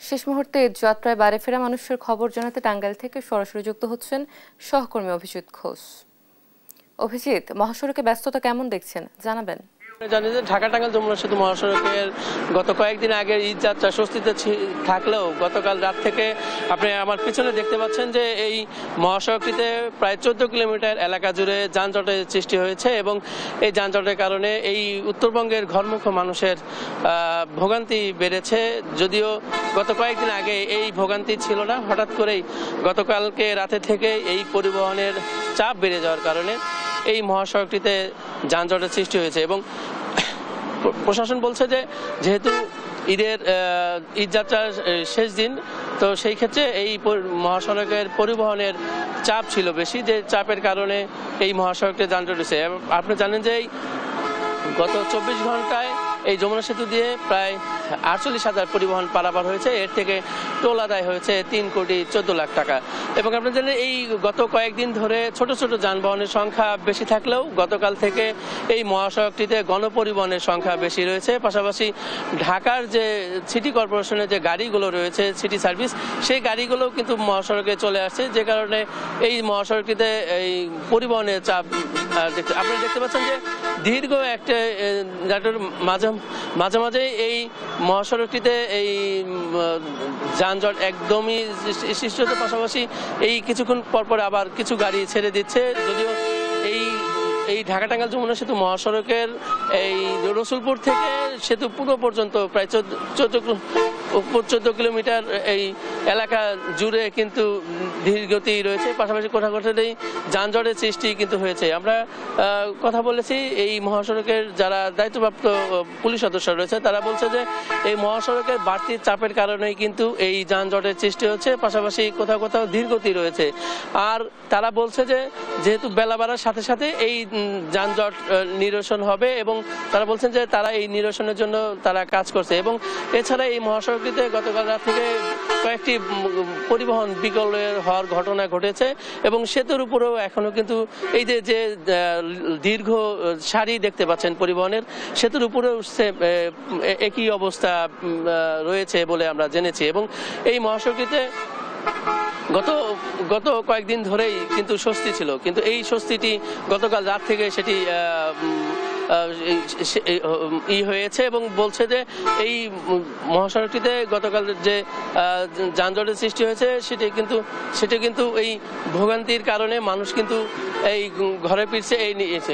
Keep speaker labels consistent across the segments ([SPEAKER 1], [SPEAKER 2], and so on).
[SPEAKER 1] শেষ মুহূর্তে যাত্রায় বাড়ি ফেরা মানুষের খবর জানাতে টাঙ্গাইল থেকে সরাসরি যুক্ত হচ্ছেন সহকর্মী অভিজিৎ ঘোষ। অভিজিৎ, মহাসড়কে ব্যস্ততা কেমন দেখছেন জানাবেন?
[SPEAKER 2] জানি যে ঢাকা টাঙ্গাইল যমুনা সেতু মহাসড়কের গত কয়েকদিন আগের ঈদ যাত্রা স্বস্তিতে থাকলেও গতকাল রাত থেকে আপনি আমার পিছনে দেখতে পাচ্ছেন যে এই মহাসড়কটিতে প্রায় 14 কিলোমিটার এলাকা জুড়ে যানজটের সৃষ্টি হয়েছে এবং এই যানজটের কারণে এই উত্তরবঙ্গের ঘরমুখী মানুষের ভোগান্তি বেড়েছে। যদিও গত কয়েকদিন আগে এই ভোগান্তি ছিল না, হঠাৎ করেই গতকালকে রাতে থেকে এই পরিবহনের চাপ বেড়ে যাওয়ার কারণে এই মহাসড়কটিতে যানজটের সৃষ্টি হয়েছে এবং প্রশাসন বলছে যে যেহেতু ঈদ যাত্রার শেষ দিন, তো সেই ক্ষেত্রে এই মহাসড়কের পরিবহনের চাপ ছিল বেশি, যে চাপের কারণে এই মহাসড়কে যানজট হয়েছে। আপনি জানেন যে গত 24 ঘন্টায় এই যমুনা সেতু দিয়ে প্রায় 48,000 পরিবহন পারাপার হয়েছে। এর থেকে টোল আদায় হয়েছে 3,14,00,000 টাকা। এবং আপনারা জানেন এই গত কয়েকদিন ধরে ছোট ছোট যানবাহনের সংখ্যা বেশি থাকলেও গতকাল থেকে এই মহাসড়কটিতে গণপরিবহনের সংখ্যা বেশি রয়েছে। পাশাপাশি ঢাকার যে সিটি কর্পোরেশনের যে গাড়িগুলো রয়েছে, সিটি সার্ভিস, সেই গাড়িগুলোও কিন্তু মহাসড়কে চলে আসছে, যে কারণে এই মহাসড়কটিতে এই পরিবহনের চাপ আপনারা দেখতে পাচ্ছেন যে দীর্ঘ একটা মাঝে মাঝে এই মহাসড়কটিতে এই যানজট একদমই সৃষ্টি হতে, পাশাপাশি এই কিছুক্ষণ পরপর আবার কিছু গাড়ি ছেড়ে দিচ্ছে। যদিও এই ঢাকা টাঙ্গাইল যমুনা সেতু মহাসড়কের এই রসুলপুর থেকে সেতু পুরো পর্যন্ত প্রায় 14 কিলোমিটার এই এলাকা জুড়ে কিন্তু ধীরগতি রয়েছে, পাশাপাশি কোথাও কোথাও যানজটের সৃষ্টি কিন্তু হয়েছে। আমরা কথা বলেছি এই মহাসড়কের যারা দায়িত্বপ্রাপ্ত পুলিশ সদস্য রয়েছে, তারা বলছে যে এই মহাসড়কের বাড়তি চাপের কারণেই কিন্তু এই যানজটের সৃষ্টি হচ্ছে, পাশাপাশি কোথাও কোথাও ধীরগতি রয়েছে। আর তারা বলছে যে যেহেতু বেলা বাড়ার সাথে সাথে এই যানজট নিরসন হবে এবং তারা বলছেন যে তারা এই নিরসনের জন্য তারা কাজ করছে। এবং এছাড়া এই মহাসড়কটিতে গতকাল রাত থেকে কয়েকটি পরিবহন বিকল হওয়ার ঘটনা ঘটেছে এবং সেতুর উপরেও এখনো কিন্তু এই যে দীর্ঘ সারি দেখতে পাচ্ছেন পরিবহনের, সেতুর উপরেও একই অবস্থা রয়েছে বলে আমরা জেনেছি। এবং এই মহাসড়কটিতে গত কয়েকদিন ধরেই কিন্তু স্বস্তি ছিল, কিন্তু এই স্বস্তিটি গতকাল রাত থেকে সেটি হয়েছে এবং বলছে যে এই মহাসড়কটিতে গতকাল যে যানজটের সৃষ্টি হয়েছে সেটি কিন্তু এই ভোগান্তির কারণে মানুষ কিন্তু এই ঘরে ফিরছে এই নিয়েছে।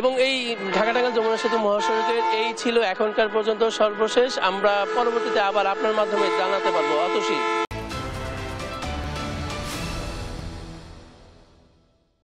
[SPEAKER 2] এবং এই ঢাকা টাঙ্গাইল যমুনা সেতু মহাসড়কের এই ছিল এখনকার পর্যন্ত সর্বশেষ। আমরা পরবর্তীতে আবার আপনার মাধ্যমে জানাতে পারবো। অতসী।